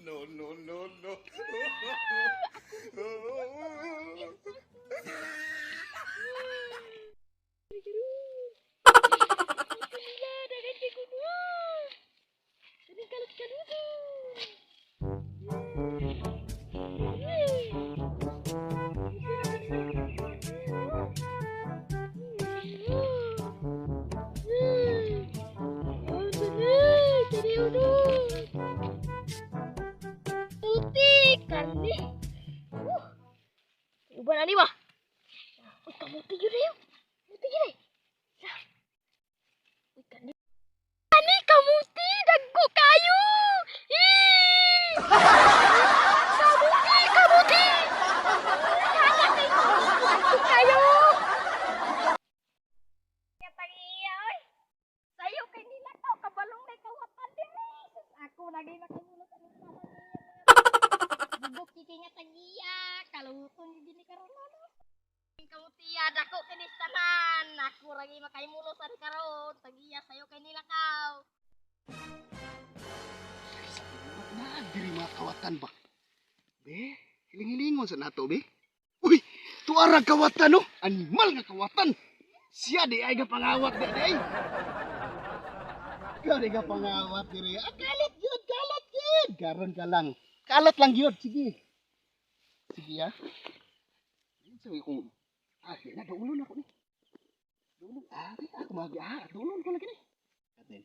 No, no, no, no. Uban ani ba? Uy, kamuti yun na yun. Kamuti yun eh. Uy, ani kamuti, dagko kayo. Kamuti, kamuti. Dagko kayo. Katagiya, oy. Sayo kay nila to, kabalong na kawatan din eh. Ako lagi nakimulot ang sama niya. Bubuk kiki nga tagiya, kalutong gini karon ano. Kamuti dako kinis tanan. Aku lagi makaimulos ari karon. Tagiya sayo kay nilakaw. Na diri mga kawatan ba? Be, hiling-hilingon sa nato be. Uy, tuara kawatan no, animal nga kawatan. Siya di ay ga pangawat di ay. Ikaw di ga pangawat diri. Kalat yun, kalat yun. Karon ka lang. Kalat lang yun, sige. Sige ya. Sabi ko, na doulon ako ni. Doulon, ako doulon ko lagi ni. Katen.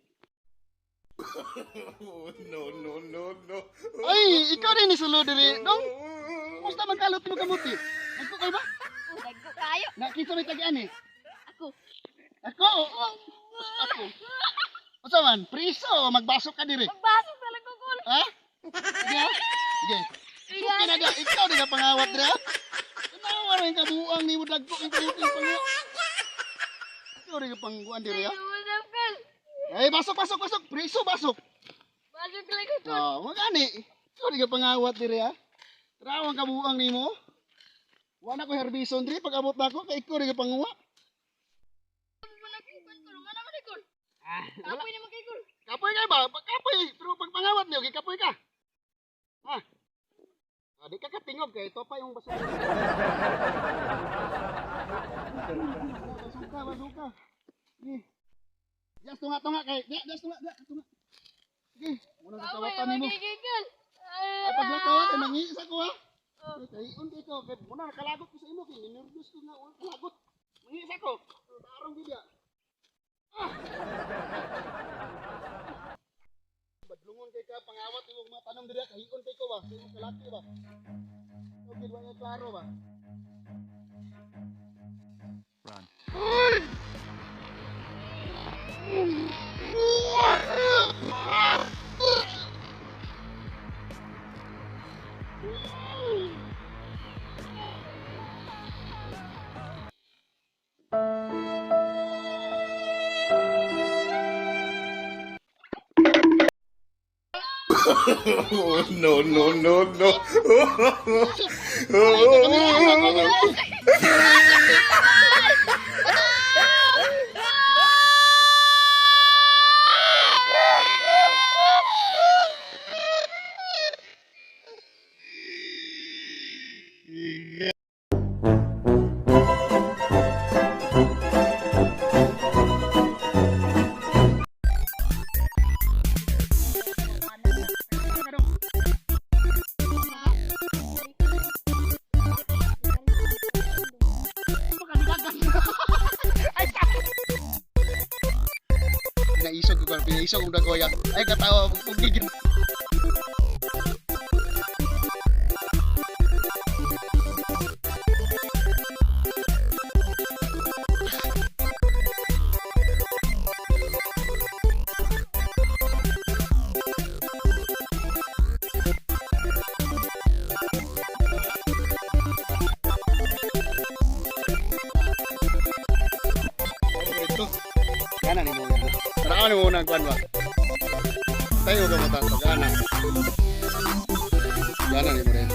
No, no, no, no. Ay, ikaw rin ni sulod diri. Dong, musta man kalot mo kamuti? Nagko kayo ba? Dagko kayo. Nakita may tagaan eh. Ako. Ako. Unsa man? Priso, magbasok ka diri. Magbasok sa lagugol. Ha? Sige ha? Sige. Suki na dia, ikaw di ka pangawat diri ha? Tanawa rin kabuang ni mo dagko yung kamuting pangu. Ikaw di ka pangguan diri ha? Ay, basok. Priso, basok. Basok lagi to. Oh, magani. Ikaw di ka pangawat diri ha? Trawang kabuang ni mo. Wala ko herbison diri pag abot nako kay ikaw di ka panguwa. Kapoy naman kay Gul. Kapoy kay ba? Kapoy, pero pag pangawat niyo, kapoy ka. Ha? Di ka katingog kay ito pa yung basura. Basuka. Sige. Just tunga kay. Just tunga. Sige, muna sa tawatan nimo. Ay paglakaw kay mangiisa ko ha. Kay undi ko kay muna nakalagot ko sa imo kay nervous ko nga lagot. Mangiisa ko. Tarong gid ya. Badlungon kay ka pangawat imong mga tanong diri kay higon kay ko ba? Kay imong kalaki ba? Okay, wa nga klaro ba? Run. No, no, no, no. Pinaisog kong dagoya. Ay katawa pagpugigin. Kana ni mo. Ano mo nang kuan ba? Tayo ka mata gana. Gana ni mo rin.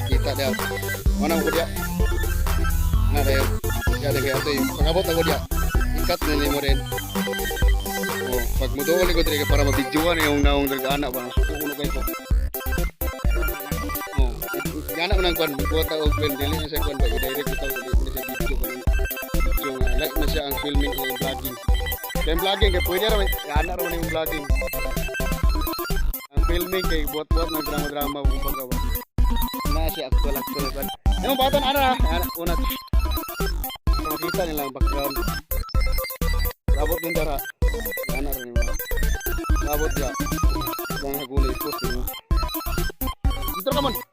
Kita dia. Mana mo dia? Na dia. Ya de kaya tay. Pagabot ako dia. Ikat ni mo rin. Oh, pag mutuon ko diri para mabidyoan yung naong dagana ba suko uno kay ko. Oh, gana man ang kwan buhat og ben dili na sa kwan ba i-direct ito ulit sa video ko. Yung like na siya ang filming o vlogging. Kaya vlogging kay pwede ra gana ra man yung vlogging. Ang filming kay buhat-buhat ng drama-drama kumbaga ba. Na siya actual kan. Yung bata na una. Makita nila ang background. Labot din dara. Gana rin yung labot ya. Ang hagulay post. Dito ka man.